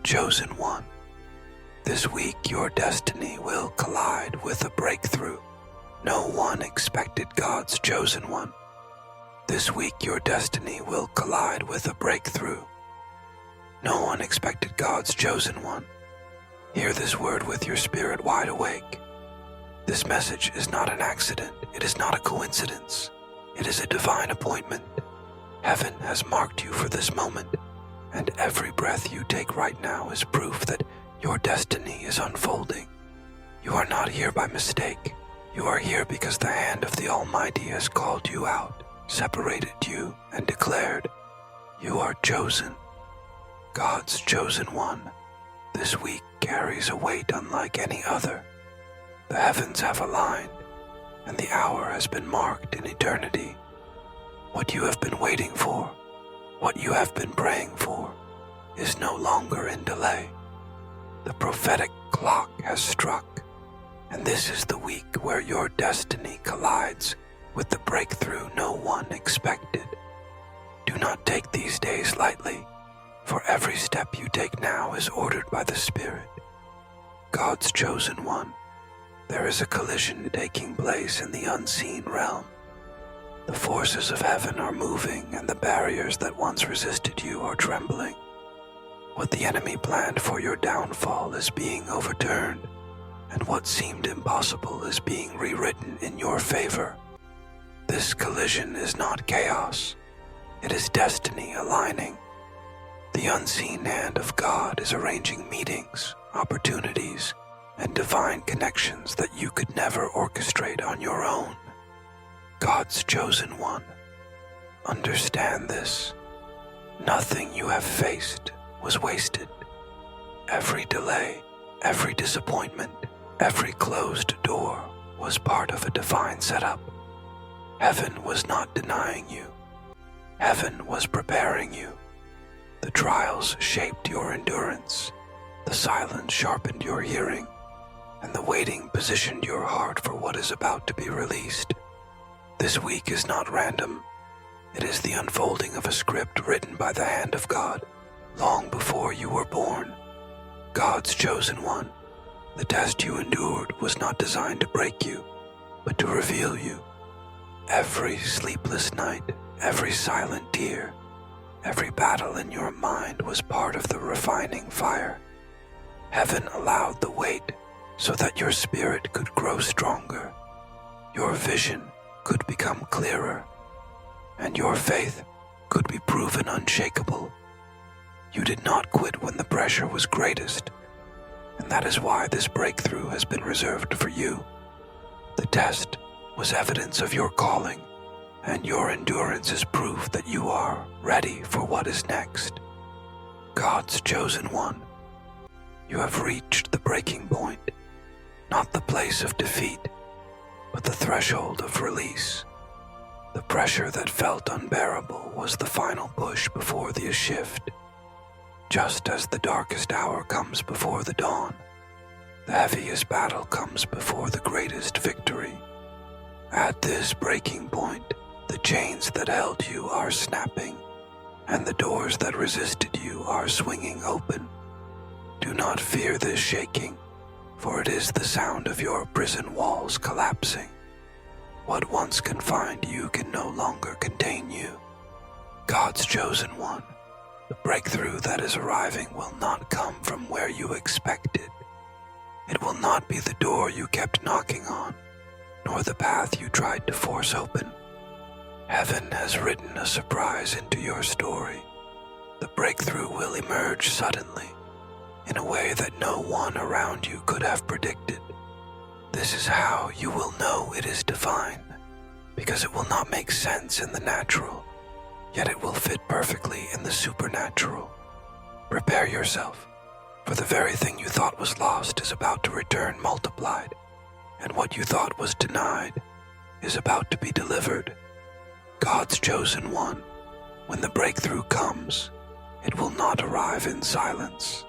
chosen one. This week your destiny will collide with a breakthrough. No one expected God's chosen one. This week your destiny will collide with a breakthrough. No one expected God's chosen one. Hear this word with your spirit wide awake. This message is not an accident. It is not a coincidence. It is a divine appointment. Heaven has marked you for this moment, and every breath you take right now is proof that your destiny is unfolding. You are not here by mistake. You are here because the hand of the Almighty has called you out, separated you, and declared, "You are chosen." God's chosen one. This week carries a weight unlike any other. The heavens have aligned, and the hour has been marked in eternity. What you have been waiting for, what you have been praying for, is no longer in delay. The prophetic clock has struck, and this is the week where your destiny collides with the breakthrough no one expected. Do not take these days lightly, for every step you take now is ordered by the Spirit. God's chosen one. There is a collision taking place in the unseen realm. The forces of heaven are moving, and the barriers that once resisted you are trembling. What the enemy planned for your downfall is being overturned, and what seemed impossible is being rewritten in your favor. This collision is not chaos. It is destiny aligning. The unseen hand of God is arranging meetings, opportunities, and divine connections that you could never orchestrate on your own. God's chosen one. Understand this. Nothing you have faced was wasted. Every delay, every disappointment, every closed door was part of a divine setup. Heaven was not denying you. Heaven was preparing you. The trials shaped your endurance. The silence sharpened your hearing, and the waiting positioned your heart for what is about to be released. This week is not random. It is the unfolding of a script written by the hand of God long before you were born. God's chosen one. The test you endured was not designed to break you, but to reveal you. Every sleepless night, every silent tear, every battle in your mind was part of the refining fire. Heaven allowed the wait so that your spirit could grow stronger, your vision could become clearer, and your faith could be proven unshakable. You did not quit when the pressure was greatest, and that is why this breakthrough has been reserved for you. The test was evidence of your calling, and your endurance is proof that you are ready for what is next. God's chosen one. You have reached the breaking point, not the place of defeat, but the threshold of release. The pressure that felt unbearable was the final push before the shift. Just as the darkest hour comes before the dawn, the heaviest battle comes before the greatest victory. At this breaking point, the chains that held you are snapping, and the doors that resisted you are swinging open. Do not fear this shaking, for it is the sound of your prison walls collapsing. What once confined you can no longer contain you. God's chosen one. The breakthrough that is arriving will not come from where you expected. It will not be the door you kept knocking on, nor the path you tried to force open. Heaven has written a surprise into your story. The breakthrough will emerge suddenly, in a way that no one around you could have predicted. This is how you will know it is divine, because it will not make sense in the natural, yet it will fit perfectly in the supernatural. Prepare yourself, for the very thing you thought was lost is about to return multiplied, and what you thought was denied is about to be delivered. God's chosen one. When the breakthrough comes, it will not arrive in silence.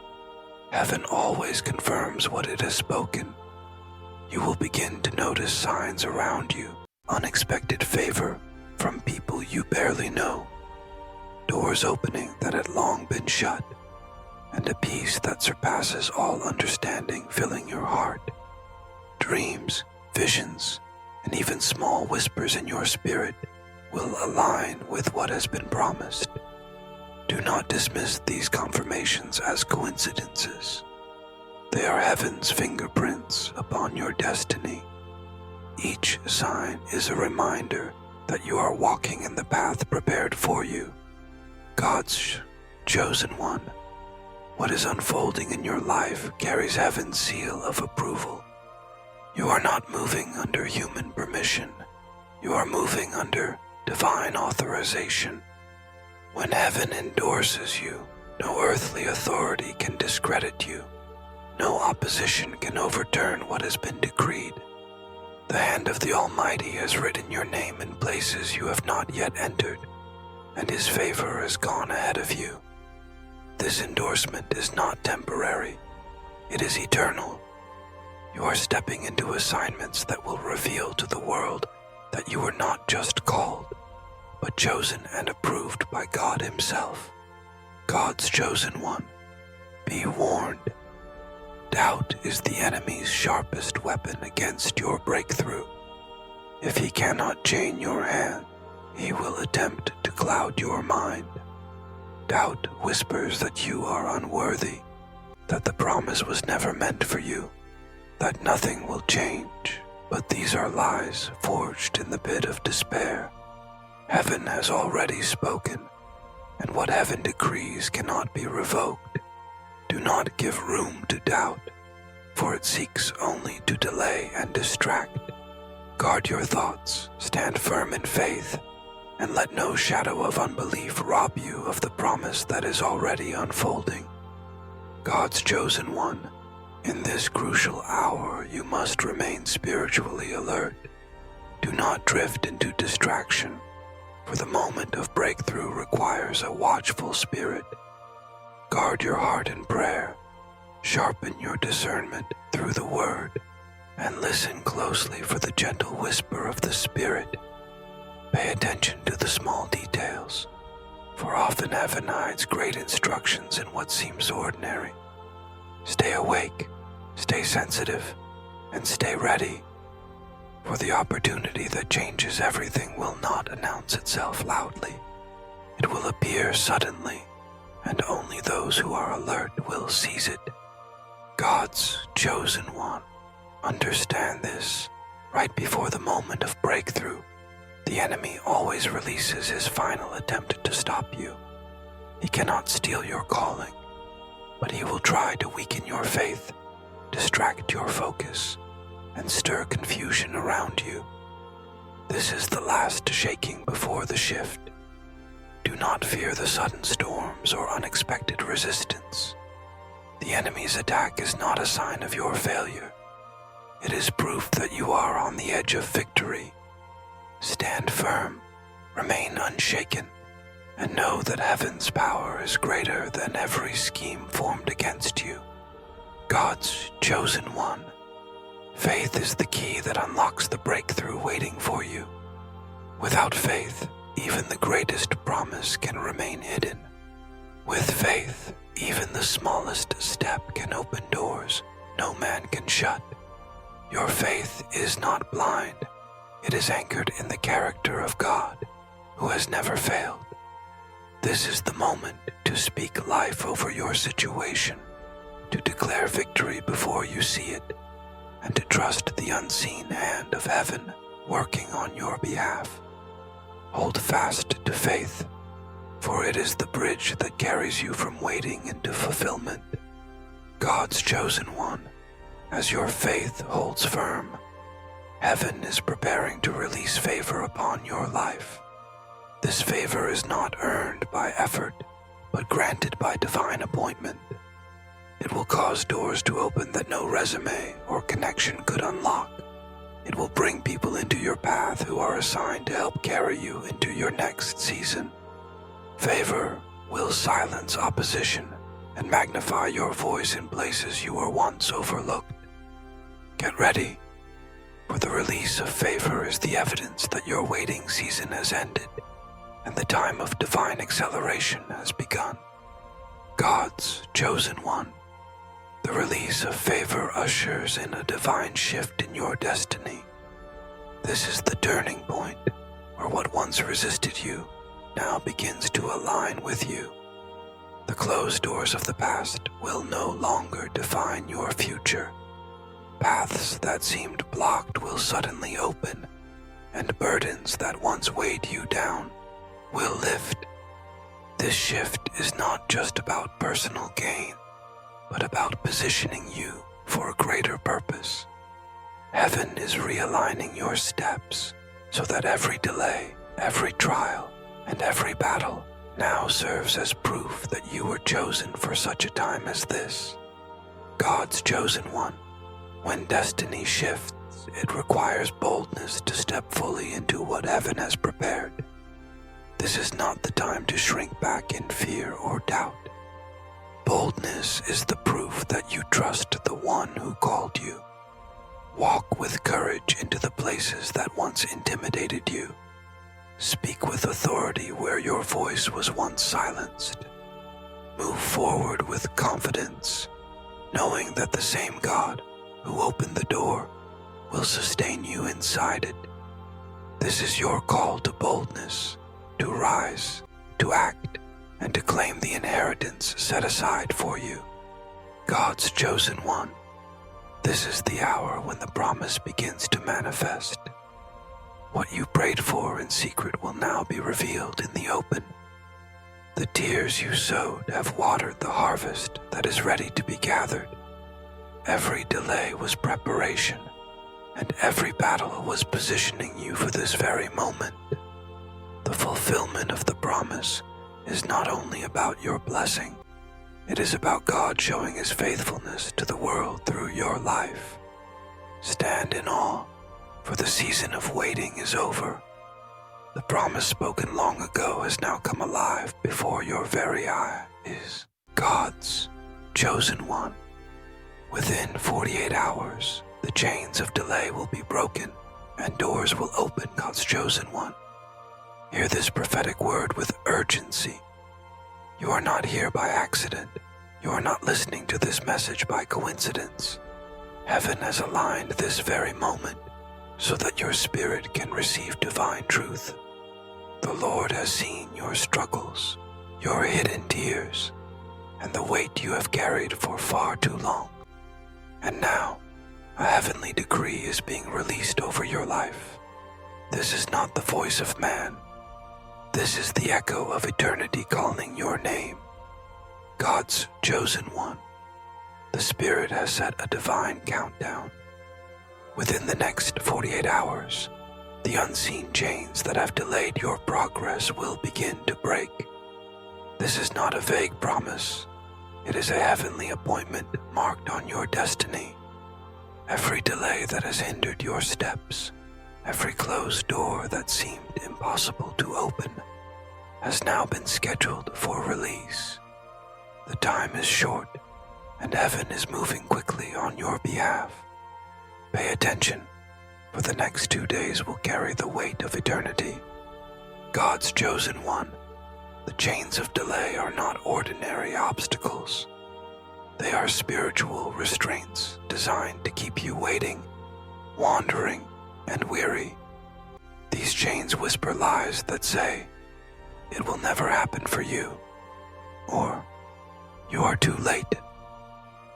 Heaven always confirms what it has spoken. You will begin to notice signs around you, unexpected favor from people you barely know, doors opening that had long been shut, and a peace that surpasses all understanding filling your heart. Dreams, visions, and even small whispers in your spirit will align with what has been promised. Do not dismiss these confirmations as coincidences. They are heaven's fingerprints upon your destiny. Each sign is a reminder that you are walking in the path prepared for you. God's chosen one. What is unfolding in your life carries heaven's seal of approval. You are not moving under human permission. You are moving under divine authorization. When heaven endorses you, no earthly authority can discredit you. No opposition can overturn what has been decreed. The hand of the Almighty has written your name in places you have not yet entered, and His favor has gone ahead of you. This endorsement is not temporary. It is eternal. You are stepping into assignments that will reveal to the world that you were not just called, but chosen and approved by God Himself. God's chosen one. Be warned. Doubt is the enemy's sharpest weapon against your breakthrough. If he cannot chain your hand, he will attempt to cloud your mind. Doubt whispers that you are unworthy, that the promise was never meant for you, that nothing will change, but these are lies forged in the pit of despair. Heaven has already spoken, and what heaven decrees cannot be revoked. Do not give room to doubt, for it seeks only to delay and distract. Guard your thoughts, stand firm in faith, and let no shadow of unbelief rob you of the promise that is already unfolding. God's chosen one, in this crucial hour you must remain spiritually alert. Do not drift into distraction, for the moment of breakthrough requires a watchful spirit. Guard your heart in prayer, sharpen your discernment through the Word, and listen closely for the gentle whisper of the Spirit. Pay attention to the small details, for often heaven hides great instructions in what seems ordinary. Stay awake, stay sensitive, and stay ready, for the opportunity that changes everything will not announce itself loudly. It will appear suddenly, and only those who are alert will seize it. God's chosen one. Understand this. Right before the moment of breakthrough, the enemy always releases his final attempt to stop you. He cannot steal your calling, but he will try to weaken your faith, distract your focus, and stir confusion around you. This is the last shaking before the shift. Do not fear the sudden storms or unexpected resistance. The enemy's attack is not a sign of your failure. It is proof that you are on the edge of victory. Stand firm, remain unshaken, and know that heaven's power is greater than every scheme formed against you. God's chosen one. Faith is the key that unlocks the breakthrough waiting for you. Without faith, even the greatest promise can remain hidden. With faith, even the smallest step can open doors no man can shut. Your faith is not blind. It is anchored in the character of God, who has never failed. This is the moment to speak life over your situation, to declare victory before you see it, and to trust the unseen hand of heaven working on your behalf. Hold fast to faith, for it is the bridge that carries you from waiting into fulfillment. God's chosen one, as your faith holds firm, heaven is preparing to release favor upon your life. This favor is not earned by effort, but granted by divine appointment. It will cause doors to open that no resume or connection could unlock. It will bring people into your path who are assigned to help carry you into your next season. Favor will silence opposition and magnify your voice in places you were once overlooked. Get ready, for the release of favor is the evidence that your waiting season has ended and the time of divine acceleration has begun. God's chosen one. The release of favor ushers in a divine shift in your destiny. This is the turning point where what once resisted you now begins to align with you. The closed doors of the past will no longer define your future. Paths that seemed blocked will suddenly open, and burdens that once weighed you down will lift. This shift is not just about personal gain, but about positioning you for a greater purpose. Heaven is realigning your steps so that every delay, every trial, and every battle now serves as proof that you were chosen for such a time as this. God's chosen one. When destiny shifts, it requires boldness to step fully into what heaven has prepared. This is not the time to shrink back in fear or doubt. Boldness is the proof that you trust the one who called you. Walk with courage into the places that once intimidated you. Speak with authority where your voice was once silenced. Move forward with confidence, knowing that the same God who opened the door will sustain you inside it. This is your call to boldness, to rise, to act, and to claim the inheritance set aside for you. God's chosen one. This is the hour when the promise begins to manifest. What you prayed for in secret will now be revealed in the open. The tears you sowed have watered the harvest that is ready to be gathered. Every delay was preparation, and every battle was positioning you for this very moment. The fulfillment of the promise is not only about your blessing, it is about God showing His faithfulness to the world through your life. Stand in awe, for the season of waiting is over. The promise spoken long ago has now come alive before your very eyes. God's chosen one. Within 48 hours, the chains of delay will be broken and doors will open. God's chosen one. Hear this prophetic word with urgency. You are not here by accident. You are not listening to this message by coincidence. Heaven has aligned this very moment so that your spirit can receive divine truth. The Lord has seen your struggles, your hidden tears, and the weight you have carried for far too long. And now, a heavenly decree is being released over your life. This is not the voice of man. This is the echo of eternity calling your name. God's chosen one. The Spirit has set a divine countdown. Within the next 48 hours, the unseen chains that have delayed your progress will begin to break. This is not a vague promise. It is a heavenly appointment marked on your destiny. Every delay that has hindered your steps, every closed door that seemed impossible to open, has now been scheduled for release. The time is short, and heaven is moving quickly on your behalf. Pay attention, for the next 2 days will carry the weight of eternity. God's chosen one. The chains of delay are not ordinary obstacles. They are spiritual restraints designed to keep you waiting, wandering, and weary. These chains whisper lies that say, "It will never happen for you," or "You are too late."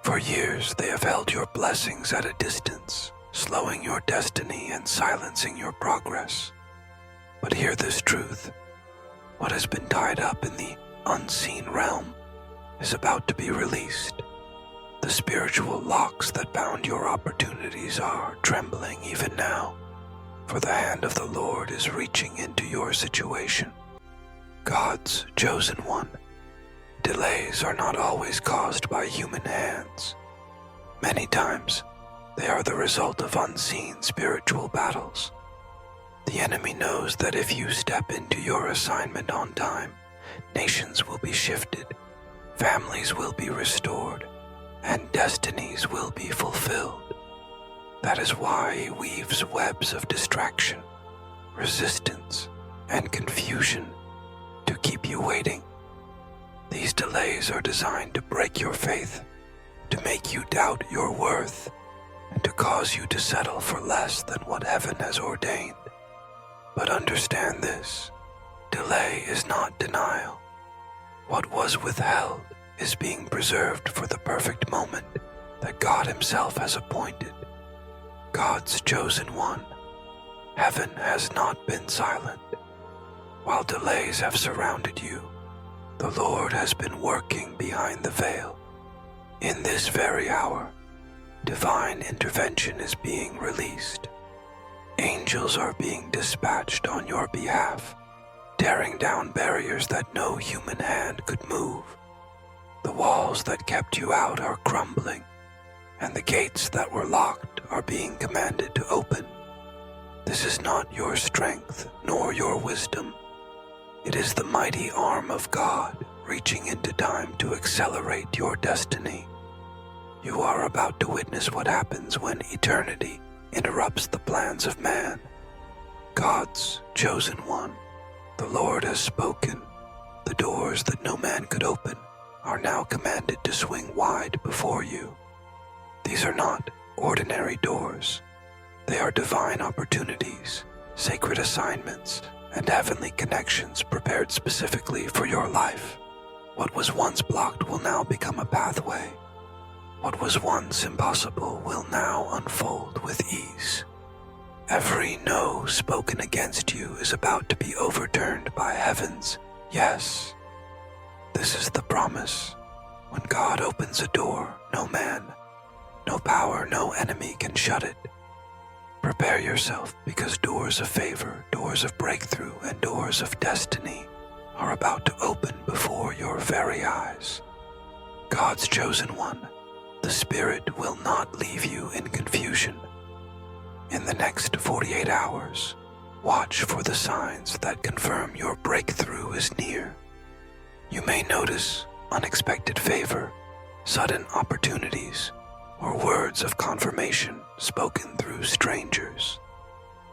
For years they have held your blessings at a distance, slowing your destiny and silencing your progress. But hear this truth. What has been tied up in the unseen realm is about to be released. The spiritual locks that bound your opportunities are trembling even now, for the hand of the Lord is reaching into your situation. God's chosen one. Delays are not always caused by human hands. Many times, they are the result of unseen spiritual battles. The enemy knows that if you step into your assignment on time, nations will be shifted, families will be restored, and destinies will be fulfilled. That is why he weaves webs of distraction, resistance, and confusion to keep you waiting. These delays are designed to break your faith, to make you doubt your worth, and to cause you to settle for less than what heaven has ordained. But understand this, delay is not denial. What was withheld is being preserved for the perfect moment that God Himself has appointed. God's chosen one. Heaven has not been silent. While delays have surrounded you, the Lord has been working behind the veil. In this very hour, divine intervention is being released. Angels are being dispatched on your behalf, tearing down barriers that no human hand could move. The walls that kept you out are crumbling, and the gates that were locked are being commanded to open. This is not your strength nor your wisdom. It is the mighty arm of God reaching into time to accelerate your destiny. You are about to witness what happens when eternity interrupts the plans of man. God's chosen one. The Lord has spoken. The doors that no man could open are now commanded to swing wide before you. These are not ordinary doors. They are divine opportunities, sacred assignments, and heavenly connections prepared specifically for your life. What was once blocked will now become a pathway. What was once impossible will now unfold with ease. Every no spoken against you is about to be overturned by heaven's yes. This is the promise. When God opens a door, no man, no power, no enemy can shut it. Prepare yourself, because doors of favor, doors of breakthrough, and doors of destiny are about to open before your very eyes. God's chosen one, the Spirit will not leave you in confusion. In the next 48 hours, watch for the signs that confirm your breakthrough is near. You may notice unexpected favor, sudden opportunities, or words of confirmation spoken through strangers.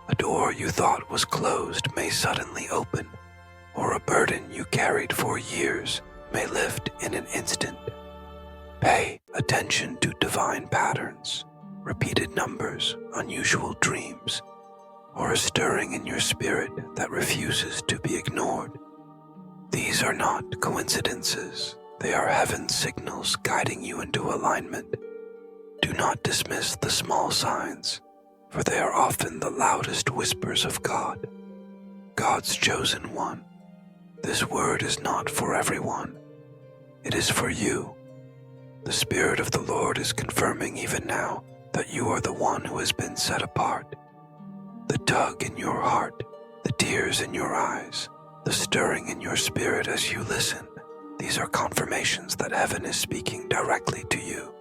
A door you thought was closed may suddenly open, or a burden you carried for years may lift in an instant. Pay attention to divine patterns, repeated numbers, unusual dreams, or a stirring in your spirit that refuses to be ignored. These are not coincidences. They are heaven's signals guiding you into alignment. Do not dismiss the small signs, for they are often the loudest whispers of God. God's chosen one. This word is not for everyone. It is for you. The Spirit of the Lord is confirming even now that you are the one who has been set apart. The tug in your heart, the tears in your eyes, the stirring in your spirit as you listen, these are confirmations that heaven is speaking directly to you.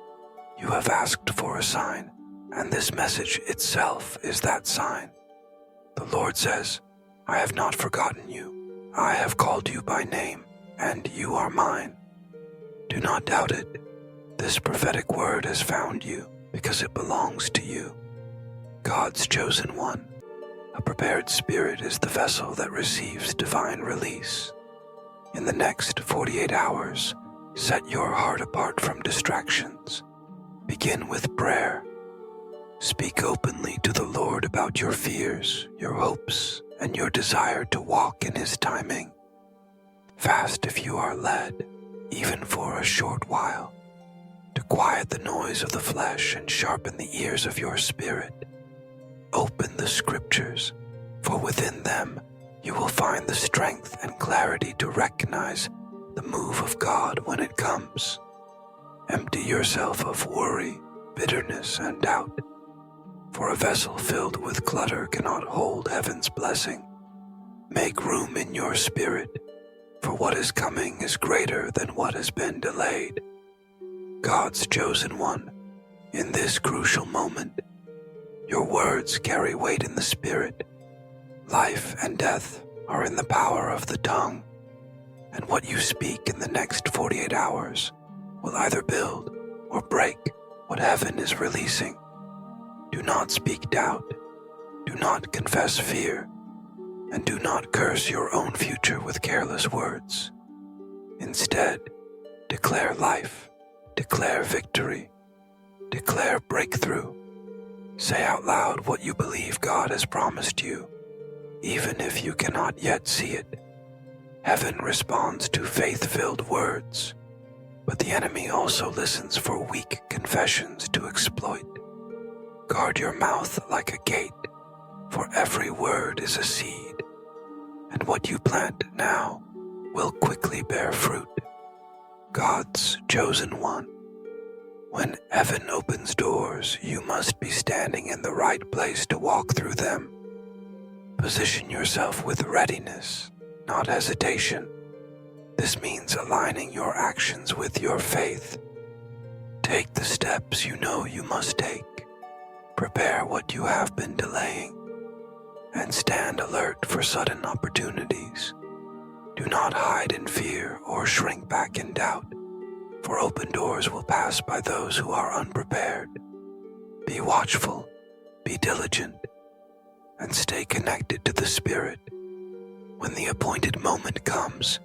You have asked for a sign, and this message itself is that sign. The Lord says, I have not forgotten you. I have called you by name, and you are mine. Do not doubt it. This prophetic word has found you because it belongs to you. God's chosen one. A prepared spirit is the vessel that receives divine release. In the next 48 hours, set your heart apart from distractions. Begin with prayer. Speak openly to the Lord about your fears, your hopes, and your desire to walk in His timing. Fast if you are led, even for a short while, to quiet the noise of the flesh and sharpen the ears of your spirit. Open the Scriptures, for within them you will find the strength and clarity to recognize the move of God when it comes. Empty yourself of worry, bitterness, and doubt, for a vessel filled with clutter cannot hold heaven's blessing. Make room in your spirit, for what is coming is greater than what has been delayed. God's chosen one, in this crucial moment, your words carry weight in the spirit. Life and death are in the power of the tongue, and what you speak in the next 48 hours will either build or break what heaven is releasing. Do not speak doubt, do not confess fear, and do not curse your own future with careless words. Instead, declare life, declare victory, declare breakthrough. Say out loud what you believe God has promised you, even if you cannot yet see it. Heaven responds to faith-filled words, but the enemy also listens for weak confessions to exploit. Guard your mouth like a gate, for every word is a seed, and what you plant now will quickly bear fruit. God's chosen one. When heaven opens doors, you must be standing in the right place to walk through them. Position yourself with readiness, not hesitation. This means aligning your actions with your faith. Take the steps you know you must take. Prepare what you have been delaying, and stand alert for sudden opportunities. Do not hide in fear or shrink back in doubt, for open doors will pass by those who are unprepared. Be watchful, be diligent, and stay connected to the Spirit. When the appointed moment comes,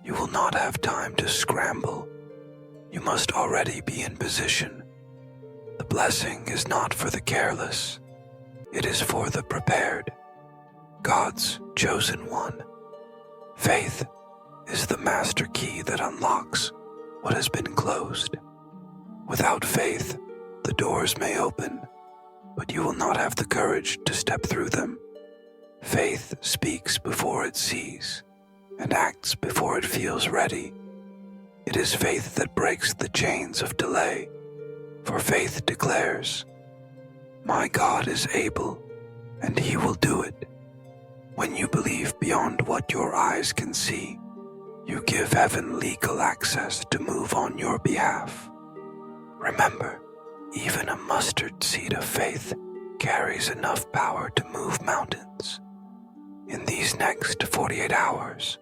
you will not have time to scramble. You must already be in position. The blessing is not for the careless. It is for the prepared. God's chosen one. Faith is the master key that unlocks what has been closed. Without faith, the doors may open, but you will not have the courage to step through them. Faith speaks before it sees, and acts before it feels ready. It is faith that breaks the chains of delay, for faith declares, "My God is able, and He will do it." When you believe beyond what your eyes can see, you give heaven legal access to move on your behalf. Remember, even a mustard seed of faith carries enough power to move mountains. In these next 48 hours,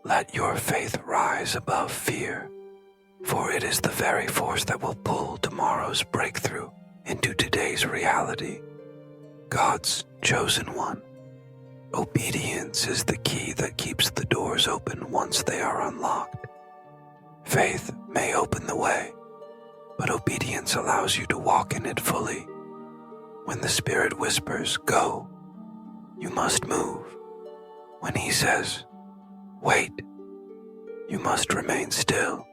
let your faith rise above fear, for it is the very force that will pull tomorrow's breakthrough into today's reality. God's chosen one. Obedience is the key that keeps the doors open once they are unlocked. Faith may open the way, but obedience allows you to walk in it fully. When the Spirit whispers, "Go," you must move. When He says, "Wait," you must remain still.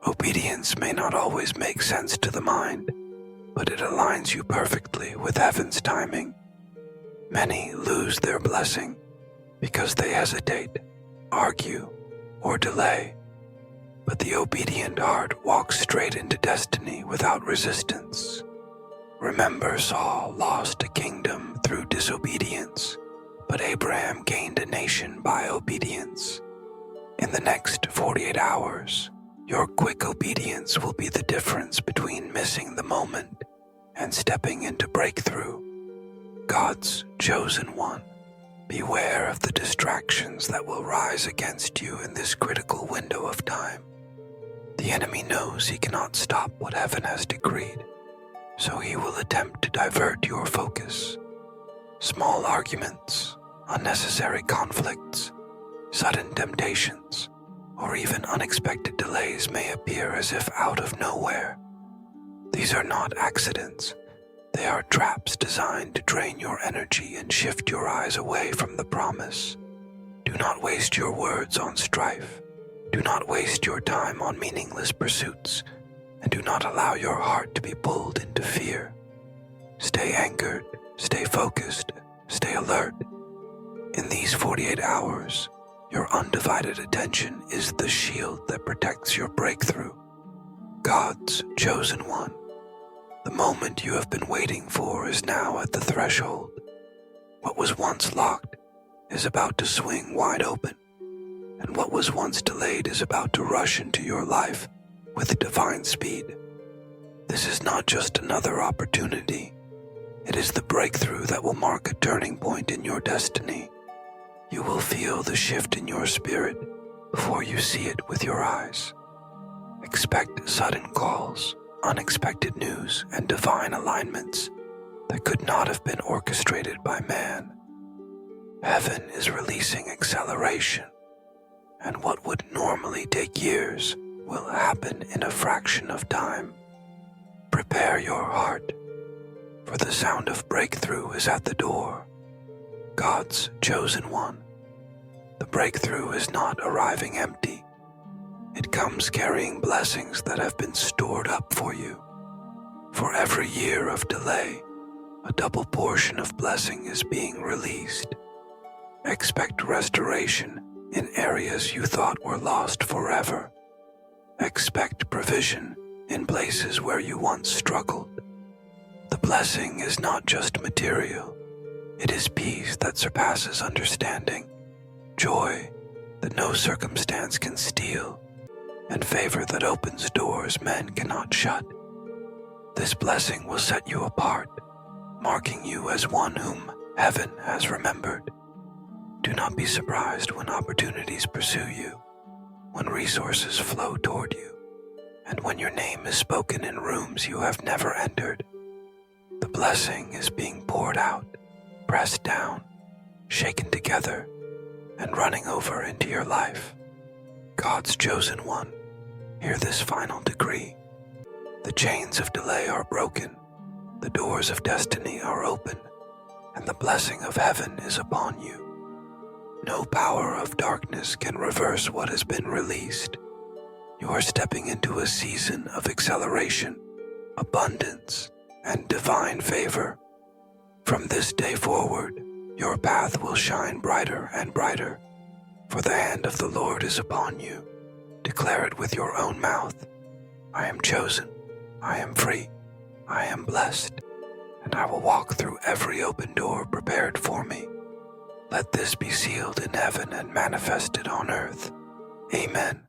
Obedience may not always make sense to the mind, but it aligns you perfectly with heaven's timing. Many lose their blessing because they hesitate, argue, or delay, but the obedient heart walks straight into destiny without resistance. Remember, Saul lost a kingdom through disobedience, but Abraham gained a nation by obedience. In the next 48 hours, your quick obedience will be the difference between missing the moment and stepping into breakthrough. God's chosen one. Beware of the distractions that will rise against you in this critical window of time. The enemy knows he cannot stop what heaven has decreed, so he will attempt to divert your focus. Small arguments, unnecessary conflicts, sudden temptations, or even unexpected delays may appear as if out of nowhere. These are not accidents. They are traps designed to drain your energy and shift your eyes away from the promise. Do not waste your words on strife. Do not waste your time on meaningless pursuits, and do not allow your heart to be pulled into fear. Stay anchored, stay focused, stay alert. In these 48 hours, your undivided attention is the shield that protects your breakthrough. God's chosen one. The moment you have been waiting for is now at the threshold. What was once locked is about to swing wide open, and what was once delayed is about to rush into your life with divine speed. This is not just another opportunity. It is the breakthrough that will mark a turning point in your destiny. You will feel the shift in your spirit before you see it with your eyes. Expect sudden calls, unexpected news, and divine alignments that could not have been orchestrated by man. Heaven is releasing acceleration, and what would normally take years will happen in a fraction of time. Prepare your heart, for the sound of breakthrough is at the door. God's chosen one. The breakthrough is not arriving empty. It comes carrying blessings that have been stored up for you. For every year of delay, a double portion of blessing is being released. Expect restoration in areas you thought were lost forever. Expect provision in places where you once struggled. The blessing is not just material. It is peace that surpasses understanding, joy that no circumstance can steal, and favor that opens doors men cannot shut. This blessing will set you apart, marking you as one whom heaven has remembered. Do not be surprised when opportunities pursue you, when resources flow toward you, and when your name is spoken in rooms you have never entered. The blessing is being poured out, pressed down, shaken together, and running over into your life. God's chosen one, hear this final decree. The chains of delay are broken, the doors of destiny are open, and the blessing of heaven is upon you. No power of darkness can reverse what has been released. You are stepping into a season of acceleration, abundance, and divine favor. From this day forward, your path will shine brighter and brighter, for the hand of the Lord is upon you. Declare it with your own mouth. I am chosen, I am free, I am blessed, and I will walk through every open door prepared for me. Let this be sealed in heaven and manifested on earth. Amen.